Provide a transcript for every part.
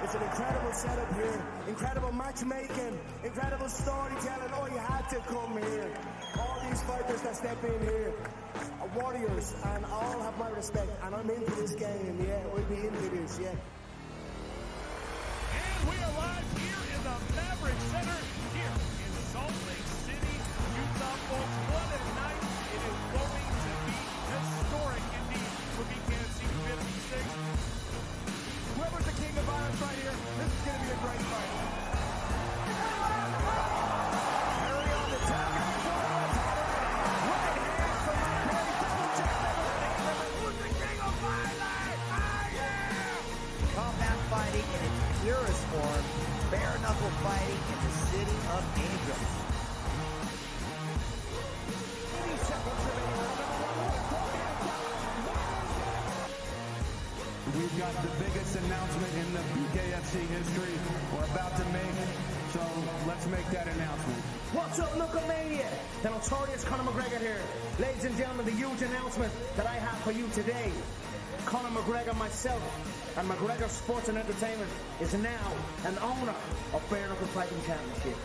It's an incredible setup here, incredible matchmaking, incredible storytelling. Oh, you had to come here. All these fighters that step in here are warriors, and all have my respect. And I'm into this game, yeah. We'll be into this, yeah. And we are live here in the Maverick Center here in Salt Lake City, Utah, folks. What a night. It is going to be historic indeed for BKFC 56. Whoever's the king of violence right here, this is going to be a great fight. Early on the top, right hand from my boy, double jab. Who's the king of violence? Combat fighting in its purest form, bare knuckle fighting in the city of angels. 80 seconds remaining. We've got the biggest announcement in the BKFC history we're about to make, so let's make that announcement. What's up, Knucklemania? The notorious Conor McGregor here. Ladies and gentlemen, the huge announcement that I have for you today. Conor McGregor, myself, and McGregor Sports and Entertainment is now an owner of Bare Knuckle Fighting Championship.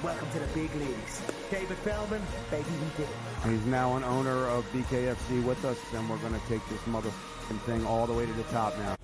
Welcome to the big leagues. David Feldman, baby, we did it. He's now an owner of BKFC with us, and we're going to take this motherfucking thing all the way to the top now.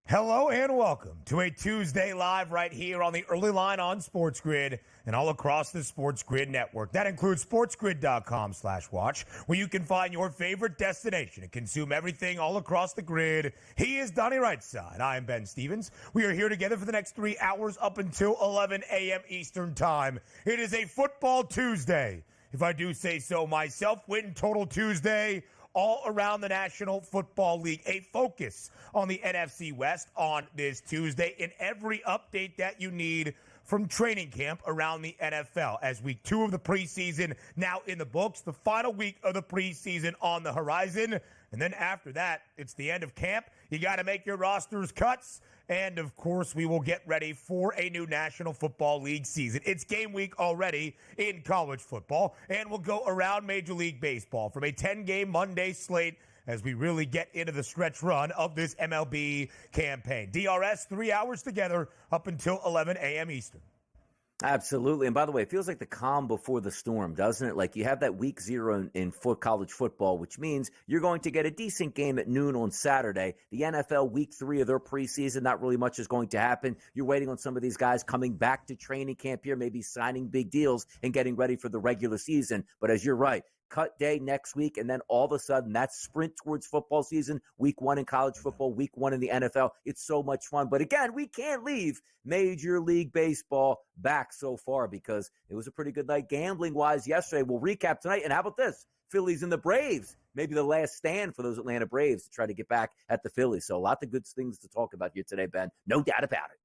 Hello and welcome to a Tuesday live right here on the early line on SportsGrid and all across the SportsGrid network. That includes sportsgrid.com/watch, where you can find your favorite destination and consume everything all across the grid. He is Donnie Rightside. I am Ben Stevens. We are here together for the next 3 hours up until 11 a.m. Eastern time. It is a football Tuesday, if I do say so myself. Win total Tuesday all around the National Football League. A focus on the NFC West on this Tuesday and every update that you need from training camp around the NFL. As week 2 of the preseason now in the books, the final week of the preseason on the horizon. And then after that, it's the end of camp. You got to make your rosters cuts. And, of course, we will get ready for a new National Football League season. It's game week already in college football, and we'll go around Major League Baseball from a 10-game Monday slate as we really get into the stretch run of this MLB campaign. DRS, 3 hours together up until 11 a.m. Eastern. Absolutely. And by the way, it feels like the calm before the storm, doesn't it? Like you have that week 0 in college football, which means you're going to get a decent game at noon on Saturday. The NFL week 3 of their preseason, not really much is going to happen. You're waiting on some of these guys coming back to training camp here, maybe signing big deals and getting ready for the regular season. But as you're right, cut day next week, and then all of a sudden that sprint towards football season, week 1 in college football, week 1 in the NFL. It's so much fun. But again, we can't leave Major League Baseball back so far because it was a pretty good night gambling-wise yesterday. We'll recap tonight. And how about this? Phillies and the Braves, maybe the last stand for those Atlanta Braves to try to get back at the Phillies. So a lot of good things to talk about here today, Ben. No doubt about it.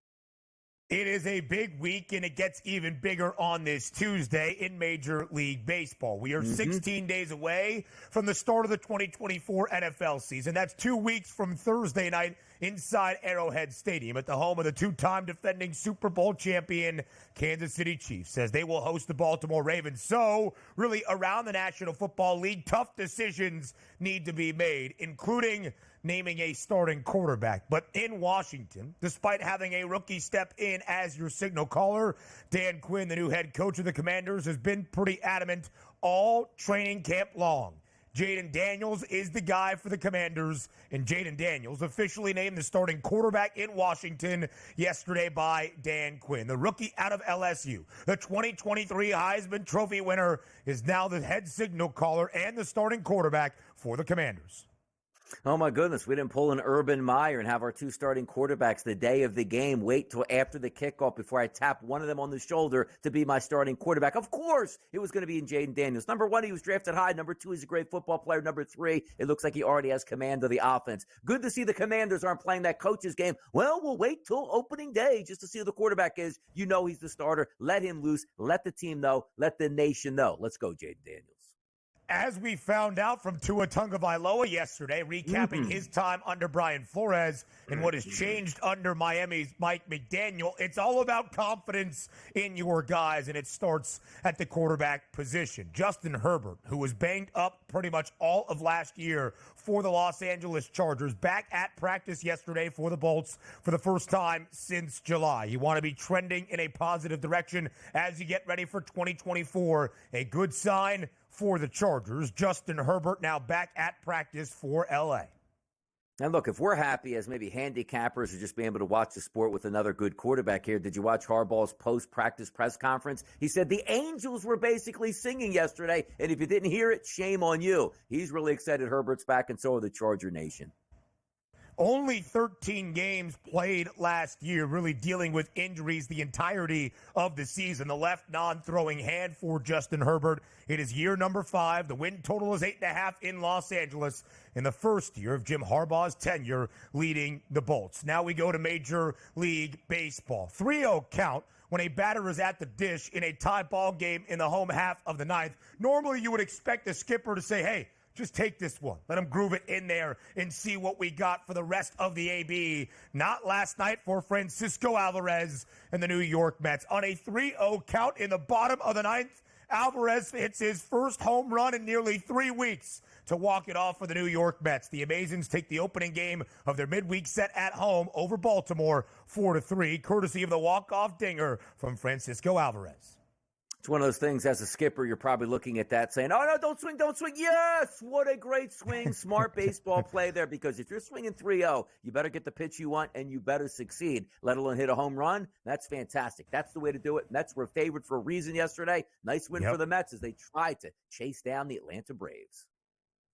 It is a big week, and it gets even bigger on this Tuesday in Major League Baseball. We are 16 days away from the start of the 2024 NFL season. That's 2 weeks from Thursday night inside Arrowhead Stadium at the home of the 2-time defending Super Bowl champion Kansas City Chiefs, as they will host the Baltimore Ravens. So, really, around the National Football League, tough decisions need to be made, including naming a starting quarterback. But in Washington, despite having a rookie step in as your signal caller, Dan Quinn, the new head coach of the Commanders, has been pretty adamant all training camp long. Jaden Daniels is the guy for the Commanders, and Jaden Daniels officially named the starting quarterback in Washington yesterday by Dan Quinn. The rookie out of LSU, the 2023 Heisman Trophy winner, is now the head signal caller and the starting quarterback for the Commanders. Oh, my goodness. We didn't pull an Urban Meyer and have our two starting quarterbacks the day of the game wait till after the kickoff before I tap one of them on the shoulder to be my starting quarterback. Of course, it was going to be in Jaden Daniels. Number one, he was drafted high. Number two, he's a great football player. Number three, it looks like he already has command of the offense. Good to see the Commanders aren't playing that coach's game. Well, we'll wait till opening day just to see who the quarterback is. You know he's the starter. Let him loose. Let the team know. Let the nation know. Let's go, Jaden Daniels. As we found out from Tua Tagovailoa yesterday, recapping his time under Brian Flores and what has changed under Miami's Mike McDaniel, it's all about confidence in your guys, and it starts at the quarterback position. Justin Herbert, who was banged up pretty much all of last year for the Los Angeles Chargers, back at practice yesterday for the Bolts for the first time since July. You want to be trending in a positive direction as you get ready for 2024. A good sign for the Chargers. Justin Herbert now back at practice for LA. And look, if we're happy as maybe handicappers or just being able to watch the sport with another good quarterback here, did you watch Harbaugh's post-practice press conference? He said the Angels were basically singing yesterday, and if you didn't hear it, shame on you. He's really excited Herbert's back, and so are the Charger Nation. Only 13 games played last year, really dealing with injuries the entirety of the season. The left non-throwing hand for Justin Herbert. It is year number 5. The win total is 8.5 in Los Angeles in the first year of Jim Harbaugh's tenure leading the Bolts. Now we go to Major League Baseball. 3-0 count when a batter is at the dish in a tie ball game in the home half of the ninth. Normally you would expect the skipper to say, hey, just take this one. Let him groove it in there and see what we got for the rest of the AB. Not last night for Francisco Alvarez and the New York Mets. On a 3-0 count in the bottom of the ninth, Alvarez hits his first home run in nearly 3 weeks to walk it off for the New York Mets. The Amazons take the opening game of their midweek set at home over Baltimore 4-3, courtesy of the walk-off dinger from Francisco Alvarez. It's one of those things, as a skipper, you're probably looking at that saying, oh, no, don't swing. Yes, what a great swing. Smart baseball play there, because if you're swinging 3-0, you better get the pitch you want and you better succeed, let alone hit a home run. That's fantastic. That's the way to do it. Mets were favored for a reason yesterday. Nice win for the Mets as they tried to chase down the Atlanta Braves.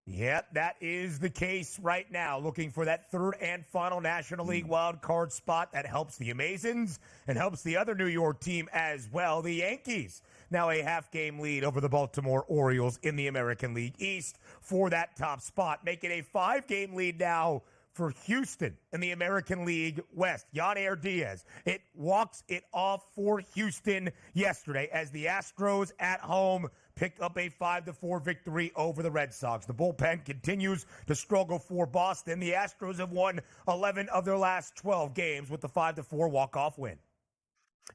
Yeah, that is the case right now. Looking for that third and final National League wild card spot that helps the Amazons and helps the other New York team as well. The Yankees now a half-game lead over the Baltimore Orioles in the American League East for that top spot, making a 5-game lead now for Houston in the American League West. Yadier Diaz, it walks it off for Houston yesterday as the Astros at home picked up a 5-4 victory over the Red Sox. The bullpen continues to struggle for Boston. The Astros have won 11 of their last 12 games with the 5-4 walk-off win.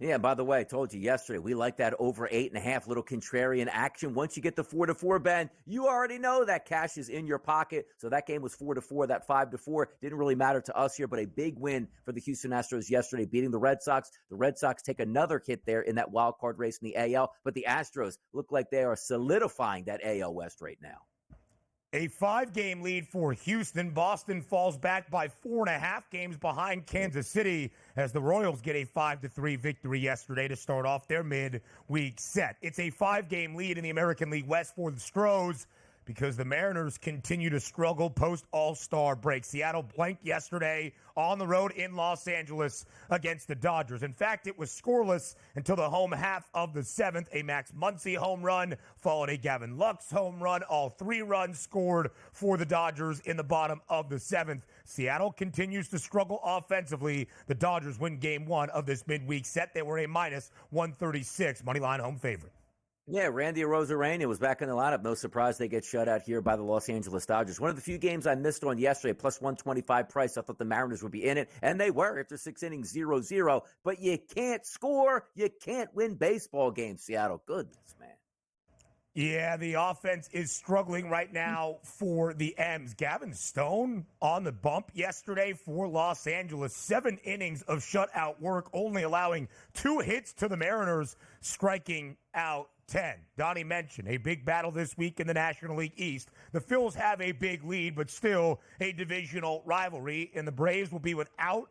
Yeah, by the way, I told you yesterday, we like that over 8.5 little contrarian action. Once you get the 4-4, Ben, you already know that cash is in your pocket. So that game was 4-4, that 5-4 didn't really matter to us here, but a big win for the Houston Astros yesterday, beating the Red Sox. The Red Sox take another hit there in that wild card race in the AL, but the Astros look like they are solidifying that AL West right now. A 5-game lead for Houston. Boston falls back by 4.5 games behind Kansas City as the Royals get a 5-3 victory yesterday to start off their midweek set. It's a 5-game lead in the American League West for the Stros because the Mariners continue to struggle post-All-Star break. Seattle blanked yesterday on the road in Los Angeles against the Dodgers. In fact, it was scoreless until the home half of the 7th. A Max Muncy home run followed a Gavin Lux home run. All 3 runs scored for the Dodgers in the bottom of the 7th. Seattle continues to struggle offensively. The Dodgers win game 1 of this midweek set. They were a minus 136 moneyline home favorite. Yeah, Randy Arozarena was back in the lineup. No surprise they get shut out here by the Los Angeles Dodgers. One of the few games I missed on yesterday, plus 125 price. I thought the Mariners would be in it, and they were after 6 innings, 0-0. But you can't score. You can't win baseball games, Seattle. Goodness, man. Yeah, the offense is struggling right now for the M's. Gavin Stone on the bump yesterday for Los Angeles. 7 innings of shutout work, only allowing 2 hits to the Mariners, striking out 10. Donnie mentioned a big battle this week in the National League East. The Phils have a big lead, but still a divisional rivalry, and the Braves will be without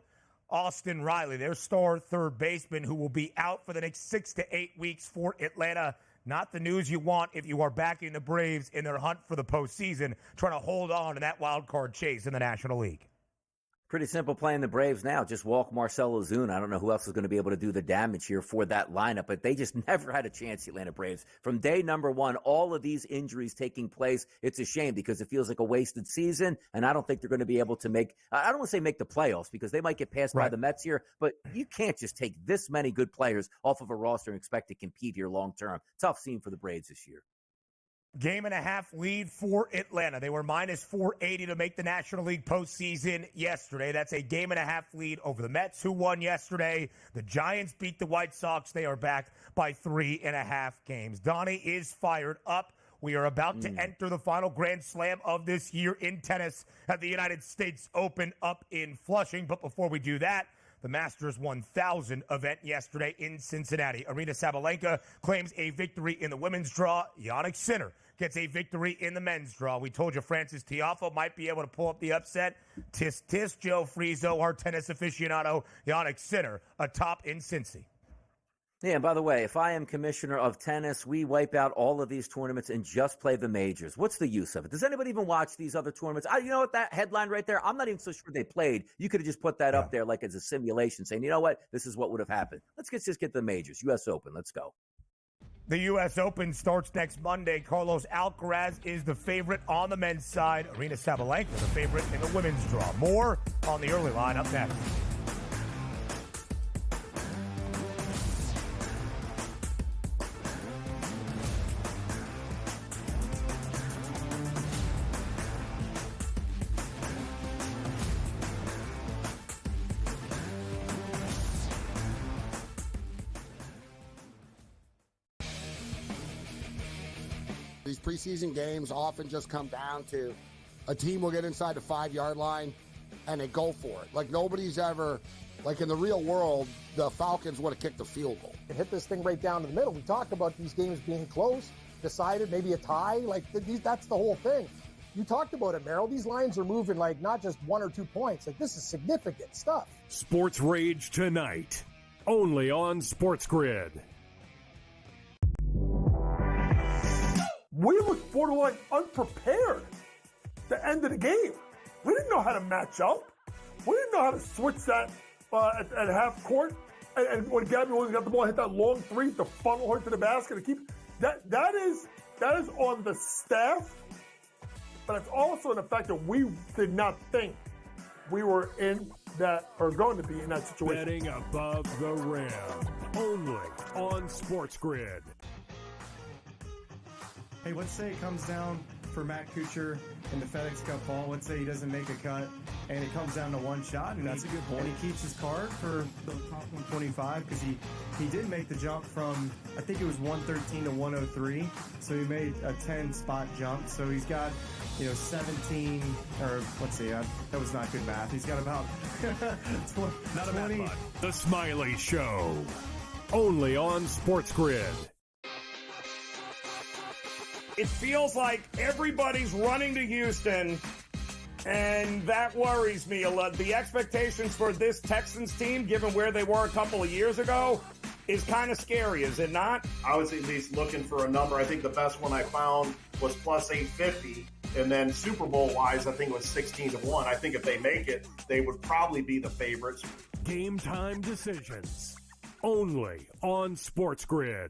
Austin Riley, their star third baseman, who will be out for the next 6 to 8 weeks for Atlanta. not the news you want if you are backing the Braves in their hunt for the postseason, trying to hold on to that wild card chase in the National League. Pretty simple playing the Braves now. Just walk Marcell Ozuna. I don't know who else is going to be able to do the damage here for that lineup, but they just never had a chance, the Atlanta Braves. From day number one, all of these injuries taking place, it's a shame because it feels like a wasted season, and I don't think they're going to be able to make, I don't want to say make the playoffs because they might get passed by the Mets here, but you can't just take this many good players off of a roster and expect to compete here long term. Tough scene for the Braves this year. Game and a half lead for Atlanta. They were minus 480 to make the National League postseason yesterday. That's a game and a half lead over the Mets, who won yesterday. The Giants beat the White Sox. They are back by 3.5 games. Donnie is fired up. We are about to enter the final Grand Slam of this year in tennis at the United States Open up in Flushing. But before we do that, the Masters 1000 event yesterday in Cincinnati. Aryna Sabalenka claims a victory in the women's draw. Jannik Sinner gets a victory in the men's draw. We told you Francis Tiafoe might be able to pull up the upset. Tisk, tisk, Joe Frizo, our tennis aficionado. Jannik Sinner atop in Cincy. Yeah, and by the way, if I am commissioner of tennis, we wipe out all of these tournaments and just play the majors. What's the use of it? Does anybody even watch these other tournaments? You know what, that headline right there, I'm not even so sure they played. You could have just put that up there like as a simulation saying, you know what, this is what would have happened. Let's just get the majors. U.S. Open, let's go. The U.S. Open starts next Monday. Carlos Alcaraz is the favorite on the men's side. Aryna Sabalenka, the favorite in the women's draw. More on the early line up next. These preseason games often just come down to a team will get inside the 5-yard line and they go for it. Like nobody's ever, like in the real world, the Falcons would have kicked a field goal. And hit this thing right down to the middle. We talked about these games being close, decided, maybe a tie. Like that's the whole thing. You talked about it, Merrill. These lines are moving like not just 1 or 2 points. Like this is significant stuff. Sports Rage tonight, only on SportsGrid. We looked borderline unprepared the end of the game. We didn't know how to match up. We didn't know how to switch that at half court. And when Gabby Williams got the ball, hit that long three to funnel her to the basket to keep that is on the staff, but it's also the fact that we did not think we were in that or going to be in that situation. Betting above the rim, only on SportsGrid. Hey, let's say it comes down for Matt Kuchar in the FedEx Cup ball. Let's say he doesn't make a cut, and it comes down to one shot. And that's a good point. And he keeps his card for the top 125 because he did make the jump from, I think it was 113 to 103. So he made a 10-spot jump. So he's got, 17, or let's see, that was not good math. He's got about 20. The Smiley Show, only on SportsGrid. It feels like everybody's running to Houston, and that worries me a lot. The expectations for this Texans team, given where they were a couple of years ago, is kind of scary, is it not? I was at least looking for a number. I think the best one I found was plus 850. And then Super Bowl-wise, I think it was 16-1. I think if they make it, they would probably be the favorites. Game time decisions, only on SportsGrid.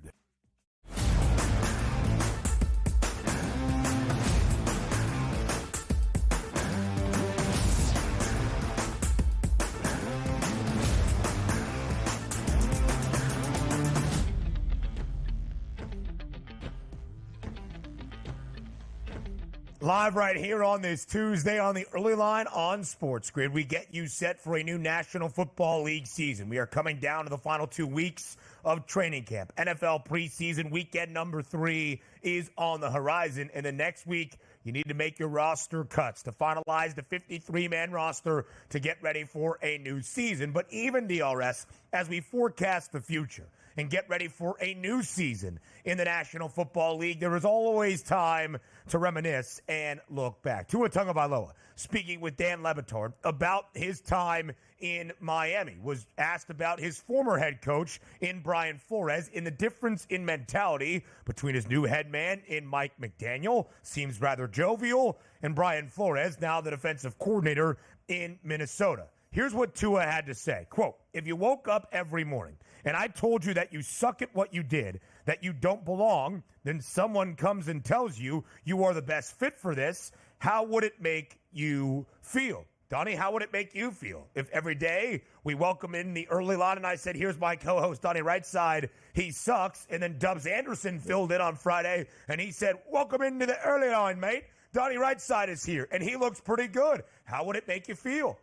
Live right here on this Tuesday on the early line on SportsGrid, we get you set for a new National Football League season. We are coming down to the final 2 weeks of training camp. NFL preseason weekend number 3 is on the horizon, and the next week you need to make your roster cuts to finalize the 53-man roster to get ready for a new season. But even DRS, as we forecast the future and get ready for a new season in the National Football League, there is always time to reminisce and look back. Tua Tagovailoa speaking with Dan Le Batard about his time in Miami, was asked about his former head coach in Brian Flores and the difference in mentality between his new head man in Mike McDaniel, seems rather jovial, and Brian Flores, now the defensive coordinator in Minnesota. Here's what Tua had to say. Quote, if you woke up every morning and I told you that you suck at what you did, that you don't belong, then someone comes and tells you you are the best fit for this, how would it make you feel? Donnie, how would it make you feel if every day we welcome in the early line and I said, here's my co-host, Donnie Rightside, he sucks, and then Dubs Anderson filled in on Friday and he said, welcome into the early line, mate. Donnie Rightside is here, and he looks pretty good. How would it make you feel?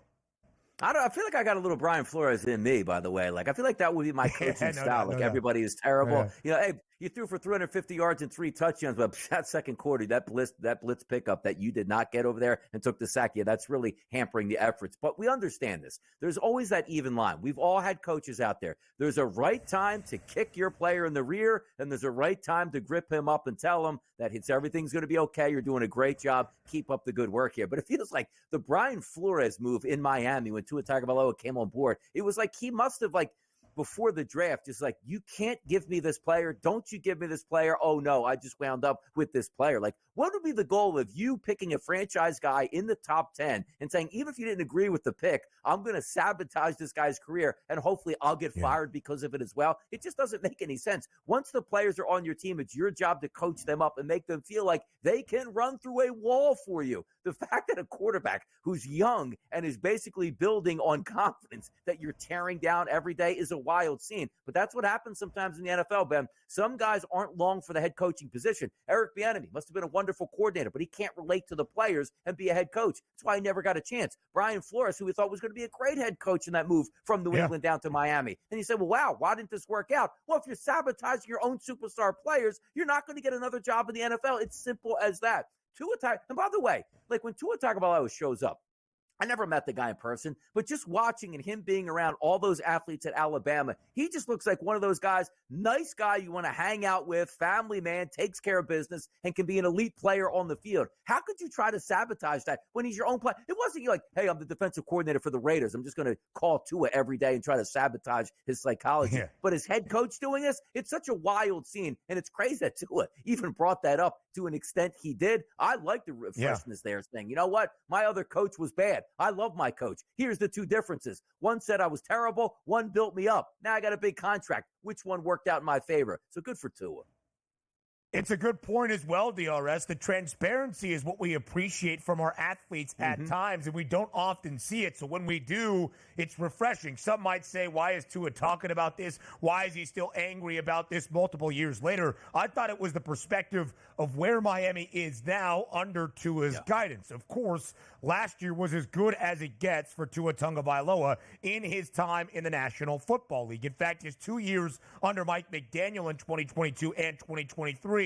I feel like I got a little Brian Flores in me, by the way. Like, I feel like that would be my coaching style. Everybody is terrible. Yeah. Hey, you threw for 350 yards and 3 touchdowns, but that second quarter, that blitz pickup that you did not get over there and took the sack, that's really hampering the efforts. But we understand this. There's always that even line. We've all had coaches out there. There's a right time to kick your player in the rear, and there's a right time to grip him up and tell him that everything's going to be okay. You're doing a great job. Keep up the good work here. But it feels like the Brian Flores move in Miami when Tua Tagovailoa came on board, it was like he must have, before the draft, just like, you can't give me this player. Don't you give me this player. Oh, no, I just wound up with this player. Like, what would be the goal of you picking a franchise guy in the top 10 and saying, even if you didn't agree with the pick, I'm going to sabotage this guy's career and hopefully I'll get fired because of it as well? It just doesn't make any sense. Once the players are on your team, it's your job to coach them up and make them feel like they can run through a wall for you. The fact that a quarterback who's young and is basically building on confidence that you're tearing down every day is a wild scene. But that's what happens sometimes in the NFL, Ben. Some guys aren't long for the head coaching position. Eric Bieniemy must have been a wonderful coordinator, but he can't relate to the players and be a head coach. That's why he never got a chance. Brian Flores, who we thought was going to be a great head coach in that move from New England down to Miami. And you said, well, wow, why didn't this work out? Well, if you're sabotaging your own superstar players, you're not going to get another job in the NFL. It's simple as that. And by the way, like when Tua Tagovailoa shows up, I never met the guy in person, but just watching and him being around all those athletes at Alabama, he just looks like one of those guys, nice guy you want to hang out with, family man, takes care of business, and can be an elite player on the field. How could you try to sabotage that when he's your own player? It wasn't you like, hey, I'm the defensive coordinator for the Raiders. I'm just going to call Tua every day and try to sabotage his psychology. Yeah. But his head coach doing this, it's such a wild scene, and it's crazy that Tua even brought that up to an extent he did. I like the freshness there, saying, you know what? My other coach was bad. I love my coach. Here's the two differences. One said I was terrible. One built me up. Now I got a big contract. Which one worked out in my favor? So good for Tua. It's a good point as well, DRS. The transparency is what we appreciate from our athletes at times, and we don't often see it. So when we do, it's refreshing. Some might say, why is Tua talking about this? Why is he still angry about this multiple years later? I thought it was the perspective of where Miami is now under Tua's guidance. Of course, last year was as good as it gets for Tua Tagovailoa in his time in the National Football League. In fact, his 2 years under Mike McDaniel in 2022 and 2023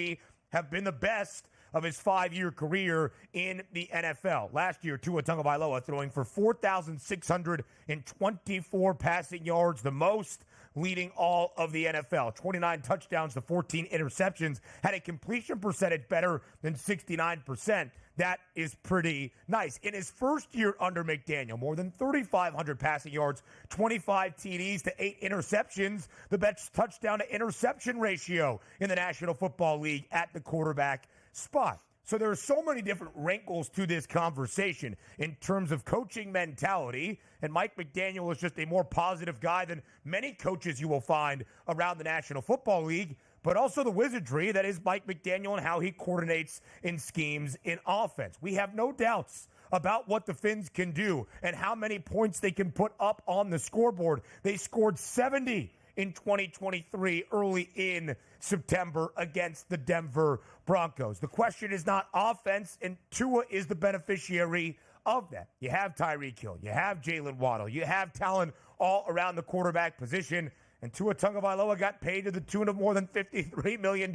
have been the best of his 5-year career in the NFL. Last year, Tua Tagovailoa throwing for 4,624 passing yards, the most, leading all of the NFL. 29 touchdowns to 14 interceptions, had a completion percentage better than 69%. That is pretty nice. In his first year under McDaniel, more than 3,500 passing yards, 25 TDs to 8 interceptions, the best touchdown to interception ratio in the National Football League at the quarterback spot. So there are so many different wrinkles to this conversation in terms of coaching mentality, and Mike McDaniel is just a more positive guy than many coaches you will find around the National Football League, but also the wizardry that is Mike McDaniel and how he coordinates in schemes in offense. We have no doubts about what the Fins can do and how many points they can put up on the scoreboard. They scored 70 in 2023 early in September against the Denver Broncos. The question is not offense, and Tua is the beneficiary of that. You have Tyreek Hill, you have Jalen Waddle, you have talent all around the quarterback position, and Tua Tagovailoa got paid to the tune of more than $53 million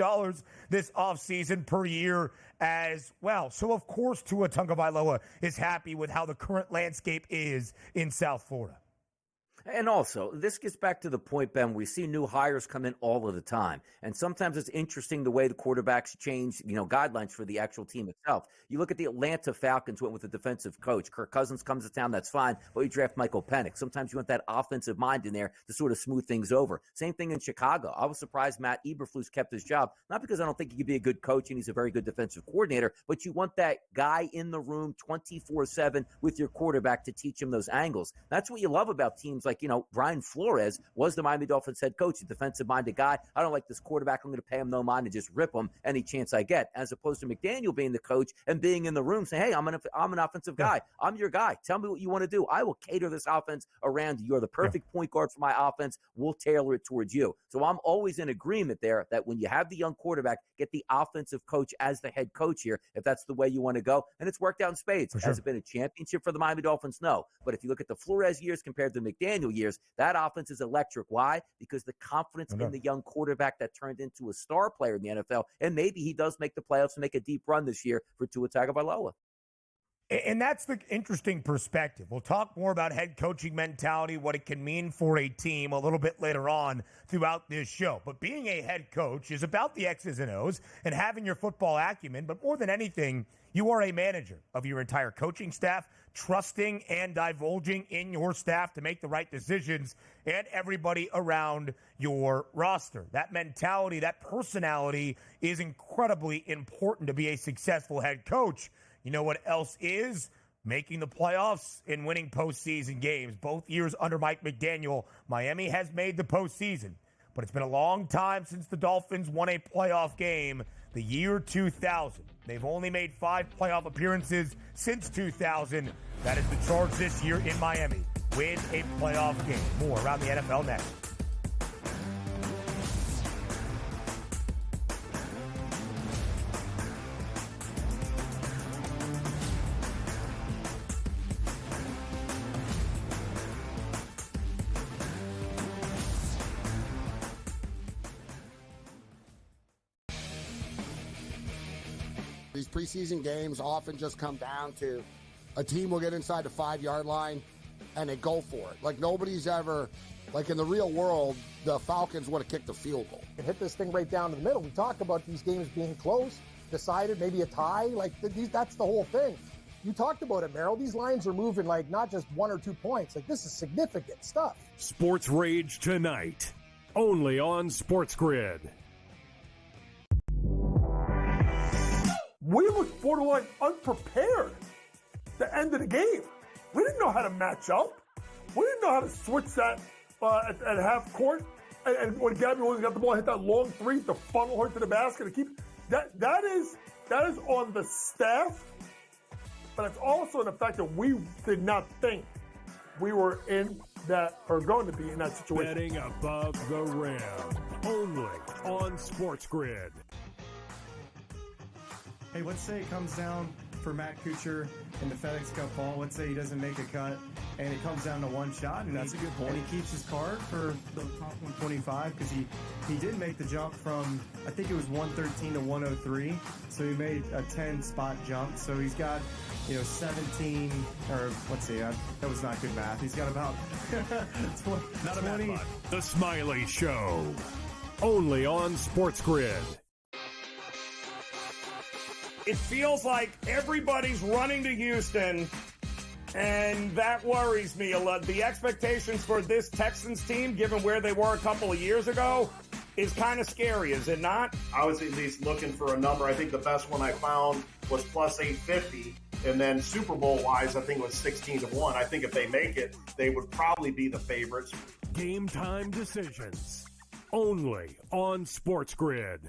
this offseason per year as well. So, of course, Tua Tagovailoa is happy with how the current landscape is in South Florida. And also, this gets back to the point, Ben, we see new hires come in all of the time. And sometimes it's interesting the way the quarterbacks change, guidelines for the actual team itself. You look at the Atlanta Falcons went with a defensive coach. Kirk Cousins comes to town, that's fine, but you draft Michael Penix. Sometimes you want that offensive mind in there to sort of smooth things over. Same thing in Chicago. I was surprised Matt Eberflus kept his job, not because I don't think he could be a good coach and he's a very good defensive coordinator, but you want that guy in the room 24/7 with your quarterback to teach him those angles. That's what you love about teams like, Brian Flores was the Miami Dolphins head coach, a defensive-minded guy. I don't like this quarterback. I'm going to pay him no mind and just rip him any chance I get, as opposed to McDaniel being the coach and being in the room saying, hey, I'm an offensive guy. I'm your guy. Tell me what you want to do. I will cater this offense around you. You're the perfect point guard for my offense. We'll tailor it towards you. So I'm always in agreement there that when you have the young quarterback, get the offensive coach as the head coach here, if that's the way you want to go. And it's worked out in spades. Has it been a championship for the Miami Dolphins? No. But if you look at the Flores years compared to McDaniel years, that offense is electric. Why? Because the confidence in the young quarterback that turned into a star player in the NFL, and maybe he does make the playoffs and make a deep run this year for Tua Tagovailoa. And that's the interesting perspective. We'll talk more about head coaching mentality, what it can mean for a team a little bit later on throughout this show. But being a head coach is about the X's and O's and having your football acumen. But more than anything, you are a manager of your entire coaching staff, trusting and divulging in your staff to make the right decisions and everybody around your roster. That mentality, that personality is incredibly important to be a successful head coach. You know what else is? Making the playoffs and winning postseason games. Both years under Mike McDaniel, Miami has made the postseason. But it's been a long time since the Dolphins won a playoff game, the year 2000. They've only made 5 playoff appearances since 2000. That is the charge this year in Miami. Win a playoff game. More around the NFL next. These preseason games often just come down to a team will get inside the 5-yard line and they go for it. Like nobody's ever, like in the real world, the Falcons would have kicked a field goal. And hit this thing right down to the middle. We talk about these games being close, decided, maybe a tie. Like that's the whole thing. You talked about it, Merrill. These lines are moving like not just 1 or 2 points. Like this is significant stuff. Sports Rage tonight, only on SportsGrid. We looked borderline unprepared the end of the game. We didn't know how to match up. We didn't know how to switch that at half court. And when Gabby Williams got the ball, hit that long three to funnel her to the basket to keep that is on the staff, but it's also in the fact that we did not think we were in that or going to be in that situation. Betting above the rim, only on SportsGrid. Hey, let's say it comes down for Matt Kuchar in the FedEx Cup ball. Let's say he doesn't make a cut, and it comes down to one shot. And that's a good point. And he keeps his card for the top 125 because he did make the jump from, I think it was 113 to 103. So he made a 10-spot jump. So he's got, 17, or let's see, that was not good math. He's got about 20. The Smiley Show, only on SportsGrid. It feels like everybody's running to Houston, and that worries me a lot. The expectations for this Texans team, given where they were a couple of years ago, is kind of scary, is it not? I was at least looking for a number. I think the best one I found was plus 850. And then Super Bowl-wise, I think it was 16-1. I think if they make it, they would probably be the favorites. Game time decisions, only on SportsGrid.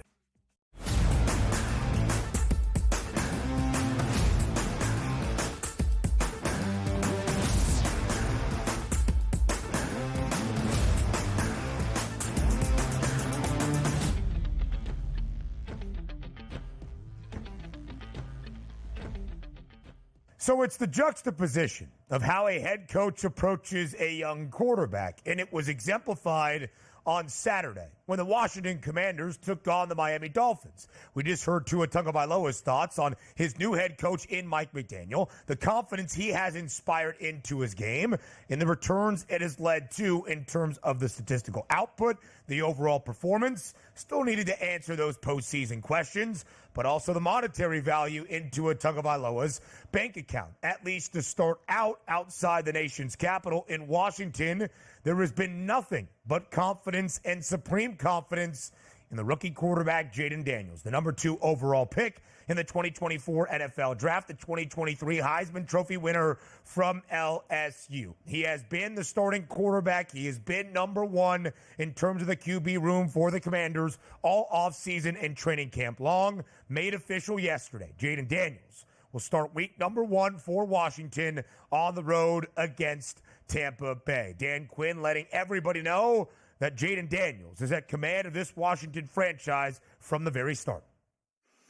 So it's the juxtaposition of how a head coach approaches a young quarterback, and it was exemplified on Saturday when the Washington Commanders took on the Miami Dolphins. We just heard Tua Tagovailoa's thoughts on his new head coach in Mike McDaniel, the confidence he has inspired into his game, and the returns it has led to in terms of the statistical output, the overall performance. Still needed to answer those postseason questions, but also the monetary value into Tua Tagovailoa's bank account. At least to start out outside the nation's capital in Washington, there has been nothing but confidence and supreme confidence in the rookie quarterback Jayden Daniels, the number 2 overall pick in the 2024 NFL Draft, the 2023 Heisman Trophy winner from LSU. He has been the starting quarterback. He has been number 1 in terms of the QB room for the Commanders all offseason and training camp long. Made official yesterday. Jayden Daniels will start week number 1 for Washington on the road against Tampa Bay. Dan Quinn letting everybody know that Jayden Daniels is at command of this Washington franchise from the very start.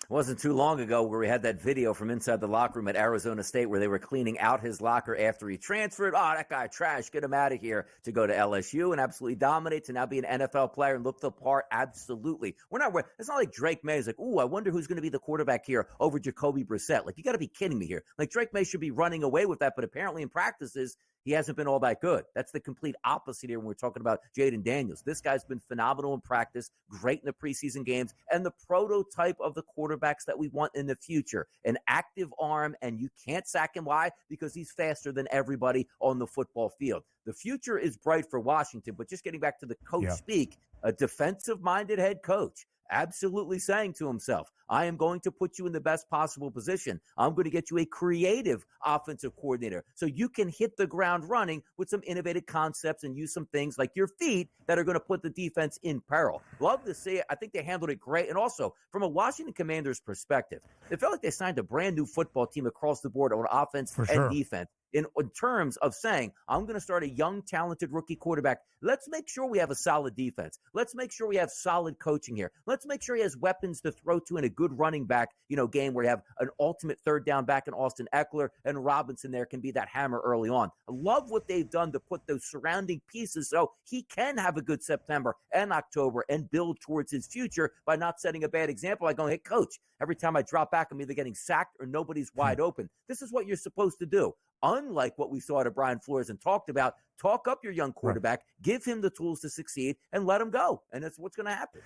It wasn't too long ago where we had that video from inside the locker room at Arizona State where they were cleaning out his locker after he transferred. Oh, that guy trash. Get him out of here, to go to LSU and absolutely dominate, to now be an NFL player and look the part. Absolutely. It's not like Drake May is like, ooh, I wonder who's going to be the quarterback here over Jacoby Brissett. Like, you got to be kidding me here. Like, Drake May should be running away with that, but apparently in practices, he hasn't been all that good. That's the complete opposite here when we're talking about Jayden Daniels. This guy's been phenomenal in practice, great in the preseason games, and the prototype of the quarterbacks that we want in the future. An active arm, and you can't sack him. Why? Because he's faster than everybody on the football field. The future is bright for Washington, but just getting back to the coach speak, a defensive-minded head coach absolutely saying to himself, I am going to put you in the best possible position. I'm going to get you a creative offensive coordinator so you can hit the ground running with some innovative concepts and use some things like your feet that are going to put the defense in peril. Love to see it. I think they handled it great. And also, from a Washington Commanders perspective, it felt like they signed a brand new football team across the board on offense and defense. In terms of saying, I'm going to start a young, talented rookie quarterback. Let's make sure we have a solid defense. Let's make sure we have solid coaching here. Let's make sure he has weapons to throw to in a good running back, game where you have an ultimate third down back in Austin Eckler, and Robinson there can be that hammer early on. I love what they've done to put those surrounding pieces so he can have a good September and October and build towards his future by not setting a bad example. Like going, hey, coach, every time I drop back, I'm either getting sacked or nobody's wide open. This is what you're supposed to do. Unlike what we saw at Brian Flores and talked about, talk up your young quarterback, give him the tools to succeed, and let him go. And that's what's going to happen.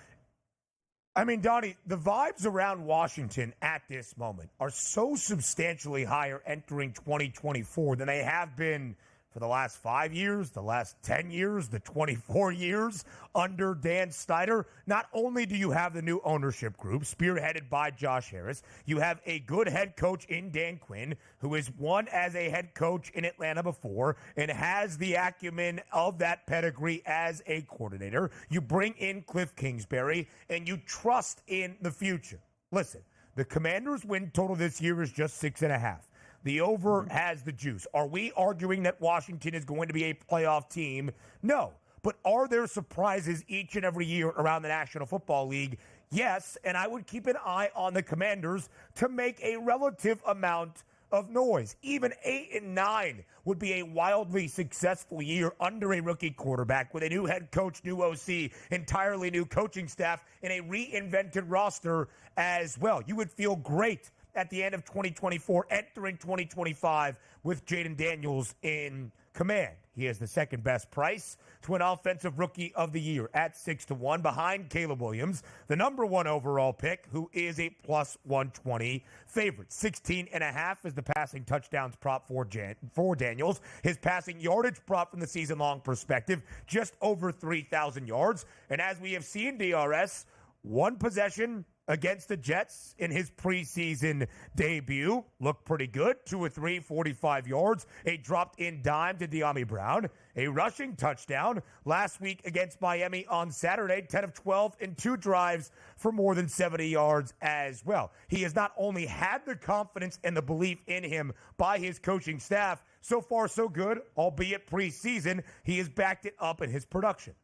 I mean, Donnie, the vibes around Washington at this moment are so substantially higher entering 2024 than they have been for the last 5 years, the last 10 years, the 24 years under Dan Snyder. Not only do you have the new ownership group spearheaded by Josh Harris, you have a good head coach in Dan Quinn, who has won as a head coach in Atlanta before and has the acumen of that pedigree as a coordinator. You bring in Cliff Kingsbury, and you trust in the future. Listen, the Commanders' win total this year is just 6.5. The over has the juice. Are we arguing that Washington is going to be a playoff team? No. But are there surprises each and every year around the National Football League? Yes, and I would keep an eye on the Commanders to make a relative amount of noise. Even 8-9 would be a wildly successful year under a rookie quarterback with a new head coach, new OC, entirely new coaching staff, and a reinvented roster as well. You would feel great at the end of 2024, entering 2025 with Jayden Daniels in command. He has the second best price to an offensive rookie of the year at 6-1 behind Caleb Williams, the number 1 overall pick, who is a plus 120 favorite. 16.5 is the passing touchdowns prop for Daniels. His passing yardage prop from the season-long perspective, just over 3,000 yards. And as we have seen, DRS, one possession against the Jets in his preseason debut. Looked pretty good. 2 of 3, 45 yards. A dropped-in dime to De'Ami Brown. A rushing touchdown last week against Miami on Saturday. 10 of 12 in 2 drives for more than 70 yards as well. He has not only had the confidence and the belief in him by his coaching staff. So far, so good. Albeit preseason, he has backed it up in his production.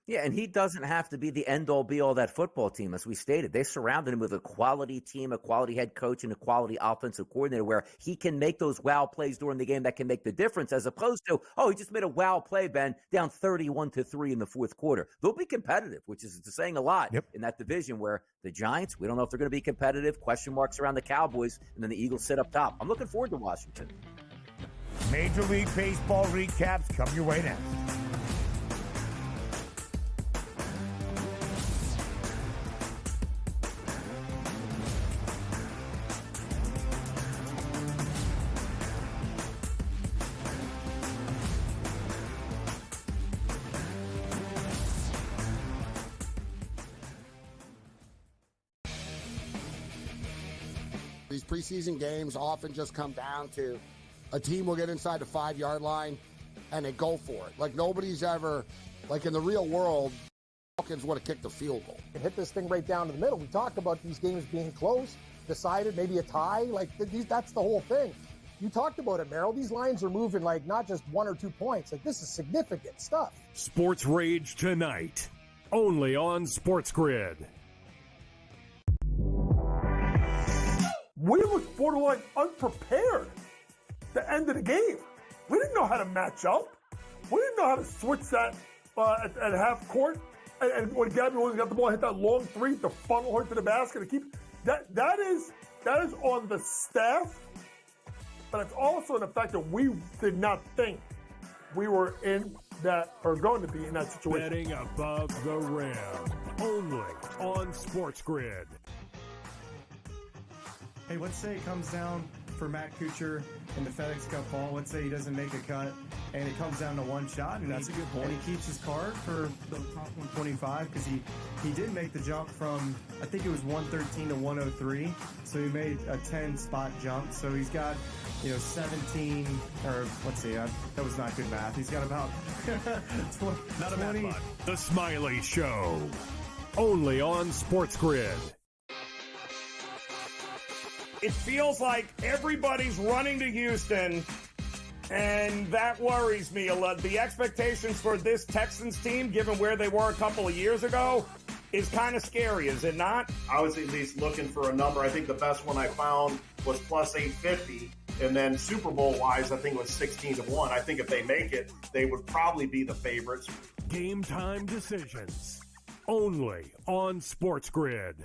Yeah, and he doesn't have to be the end-all, be-all that football team, as we stated. They surrounded him with a quality team, a quality head coach, and a quality offensive coordinator where he can make those wow plays during the game that can make the difference, as opposed to, he just made a wow play, Ben, down 31-3 in the fourth quarter. They'll be competitive, which is saying a lot in that division where the Giants, we don't know if they're going to be competitive, question marks around the Cowboys, and then the Eagles sit up top. I'm looking forward to Washington. Major League Baseball recaps come your way next. These preseason games often just come down to a team will get inside the 5-yard line and they go for it. Like nobody's ever, like in the real world, Falcons would have kicked a field goal. And hit this thing right down to the middle. We talked about these games being close, decided, maybe a tie. Like that's the whole thing. You talked about it, Merrill. These lines are moving like not just 1 or 2 points. Like this is significant stuff. Sports Rage tonight, only on SportsGrid. We looked borderline unprepared at the end of the game. We didn't know how to match up. We didn't know how to switch that at half court. And when Gabby Williams got the ball, hit that long three to funnel her to the basket to keep that is on the staff, but it's also in the fact that we did not think we were in that or going to be in that situation. Betting above the rim, only on SportsGrid. Hey, let's say it comes down for Matt Kuchar in the FedEx Cup ball. Let's say he doesn't make a cut, and it comes down to one shot. And that's a good point. And he keeps his card for the top 125 because he did make the jump from, I think it was 113 to 103. So he made a 10-spot jump. So he's got, 17, or let's see, that was not good math. He's got about 20. The Smiley Show, only on SportsGrid. It feels like everybody's running to Houston, and that worries me a lot. The expectations for this Texans team, given where they were a couple of years ago, is kind of scary, is it not? I was at least looking for a number. I think the best one I found was plus 850. And then Super Bowl-wise, I think it was 16-1. I think if they make it, they would probably be the favorites. Game time decisions, only on SportsGrid.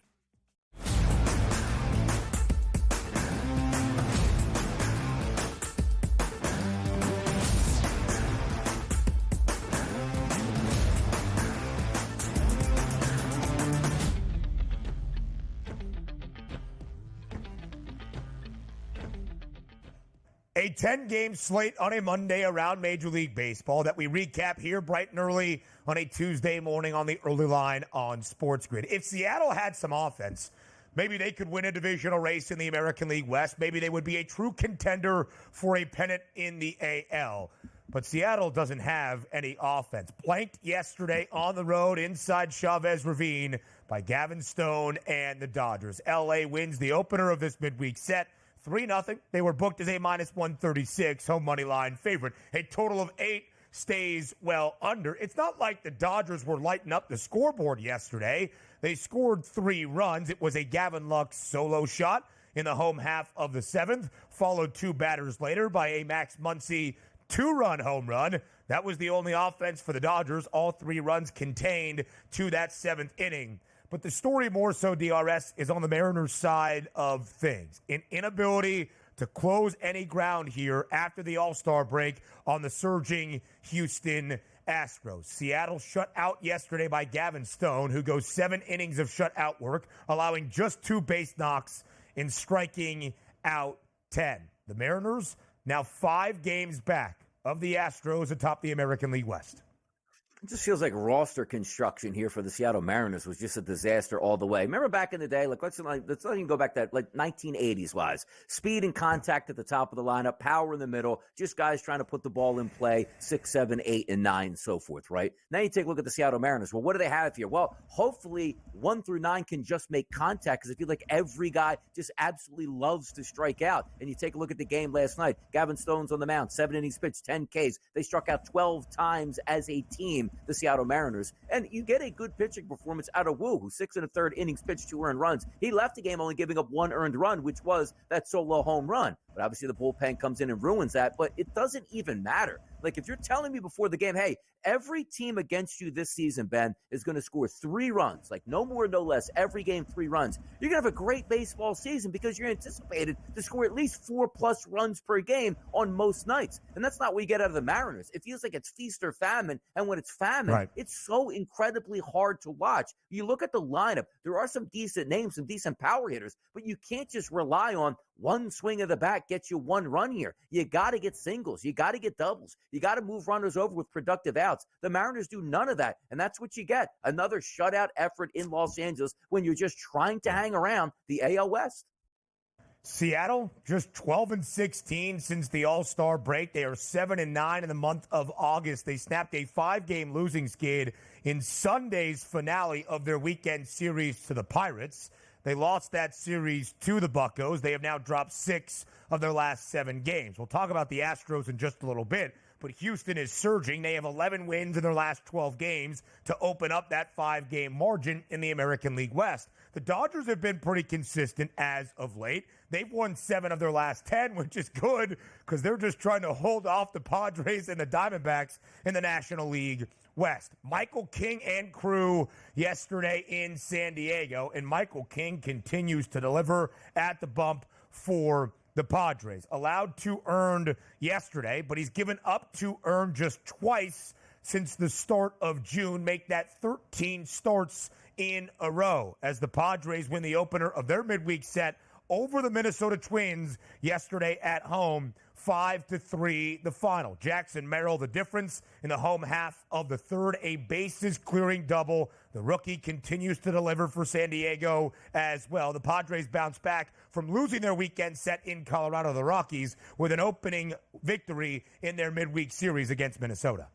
A 10-game slate on a Monday around Major League Baseball that we recap here bright and early on a Tuesday morning on the early line on SportsGrid. If Seattle had some offense, maybe they could win a divisional race in the American League West. Maybe they would be a true contender for a pennant in the AL. But Seattle doesn't have any offense. Blanked yesterday on the road inside Chavez Ravine by Gavin Stone and the Dodgers. LA wins the opener of this midweek set 3-0. They were booked as a minus 136 home money line favorite. A total of 8 stays well under. It's not like the Dodgers were lighting up the scoreboard yesterday. They scored 3 runs. It was a Gavin Lux solo shot in the home half of the 7th, followed 2 batters later by a Max Muncy 2-run home run. That was the only offense for the Dodgers. All 3 runs contained to that 7th inning. But the story more so, DRS, is on the Mariners' side of things. An inability to close any ground here after the All-Star break on the surging Houston Astros. Seattle shut out yesterday by Gavin Stone, who goes 7 innings of shutout work, allowing just 2 base knocks and striking out 10. The Mariners now 5 games back of the Astros atop the American League West. It just feels like roster construction here for the Seattle Mariners was just a disaster all the way. Remember back in the day, let's not even go back that 1980s wise. Speed and contact at the top of the lineup, power in the middle, just guys trying to put the ball in play, 6, 7, 8, and 9, so forth, right? Now you take a look at the Seattle Mariners. Well, what do they have here? Well, hopefully 1 through 9 can just make contact because I feel like every guy just absolutely loves to strike out. And you take a look at the game last night. Gavin Stone's on the mound, 7 innings pitched, 10 Ks. They struck out 12 times as a team. the Seattle Mariners. And you get a good pitching performance out of Wu, who 6 1/3 innings pitched 2 earned runs. He left the game only giving up 1 earned run, which was that solo home run. But obviously the bullpen comes in and ruins that. But it doesn't even matter. Like, if you're telling me before the game, hey, every team against you this season, Ben, is going to score 3 runs, like no more, no less, every game 3 runs, you're going to have a great baseball season because you're anticipated to score at least 4+ runs per game on most nights. And that's not what you get out of the Mariners. It feels like it's feast or famine. And when it's famine, it's so incredibly hard to watch. You look at the lineup, there are some decent names, some decent power hitters, but you can't just rely on one swing of the bat gets you 1 run here. You got to get singles. You got to get doubles. You got to move runners over with productive outs. The Mariners do none of that, and that's what you get. Another shutout effort in Los Angeles when you're just trying to hang around the AL West. Seattle, just 12-16 since the All-Star break. They are 7-9 in the month of August. They snapped a 5-game losing skid in Sunday's finale of their weekend series to the Pirates. They lost that series to the Buccos. They have now dropped 6 of their last 7 games. We'll talk about the Astros in just a little bit, but Houston is surging. They have 11 wins in their last 12 games to open up that 5-game margin in the American League West. The Dodgers have been pretty consistent as of late. They've won 7 of their last 10, which is good because they're just trying to hold off the Padres and the Diamondbacks in the National League West. Michael King and crew yesterday in San Diego, and Michael King continues to deliver at the bump for the Padres. Allowed 2 earned yesterday, but he's given up 2 earned just twice since the start of June. Make that 13 starts in a row as the Padres win the opener of their midweek set over the Minnesota Twins yesterday at home. 5-3 the final. Jackson Merrill, the difference in the home half of the third, a bases clearing double. The rookie continues to deliver for San Diego as well. The Padres bounce back from losing their weekend set in Colorado, the Rockies, with an opening victory in their midweek series against Minnesota.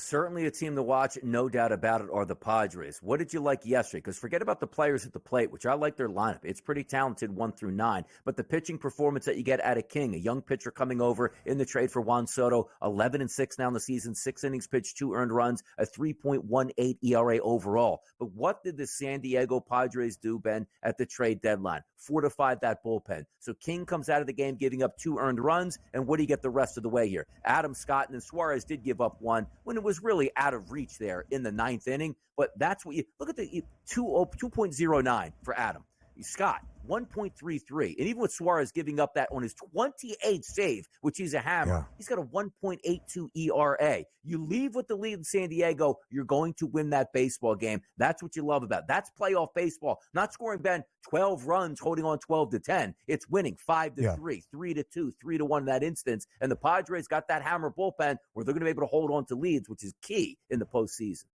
Certainly a team to watch, no doubt about it, are the Padres. What did you like yesterday? Because forget about the players at the plate, which I like their lineup. It's pretty talented 1 through 9. But the pitching performance that you get out of King, a young pitcher coming over in the trade for Juan Soto, 11-6 now in the season, 6 innings pitched, 2 earned runs, a 3.18 ERA overall. But what did the San Diego Padres do, Ben, at the trade deadline? Fortified that bullpen. So King comes out of the game giving up 2 earned runs, and what do you get the rest of the way here? Adam Scott and then Suarez did give up 1 when it was really out of reach there in the 9th inning. But that's what you look at, the 2.09 for Adam. Scott, 1.33. And even with Suarez giving up that on his 28th save, which he's a hammer, he's got a 1.82 ERA. You leave with the lead in San Diego, you're going to win that baseball game. That's what you love about it. That's playoff baseball. Not scoring, Ben, 12 runs, holding on 12-10. It's winning 5-3, 3-2, 3-1 in that instance. And the Padres got that hammer bullpen where they're going to be able to hold on to leads, which is key in the postseason.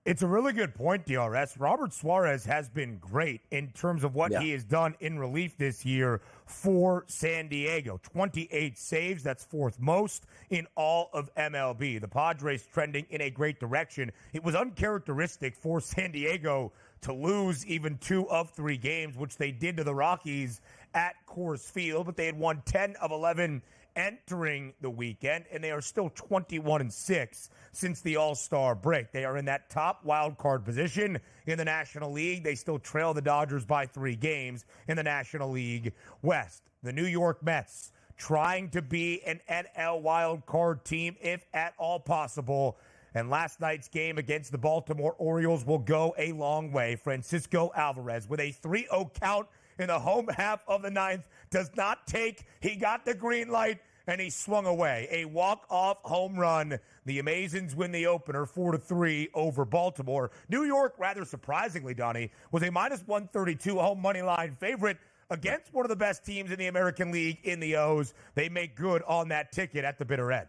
It's a really good point, DRS. Robert Suarez has been great in terms of what he has done in relief this year for San Diego. 28 saves, that's 4th most in all of MLB. The Padres trending in a great direction. It was uncharacteristic for San Diego to lose even 2 of 3 games, which they did to the Rockies at Coors Field, but they had won 10 of 11 entering the weekend, and they are still 21-6 since the All-Star break. They are in that top wild card position in the National League. They still trail the Dodgers by 3 games in the National League West. The New York Mets trying to be an NL wild card team if at all possible. And last night's game against the Baltimore Orioles will go a long way. Francisco Alvarez with a 3-0 count in the home half of the 9th does not take. He got the green light, and he swung away. A walk-off home run. The Amazons win the opener 4-3 over Baltimore. New York, rather surprisingly, Donnie, was a -132 home money line favorite against one of the best teams in the American League in the O's. They make good on that ticket at the bitter end.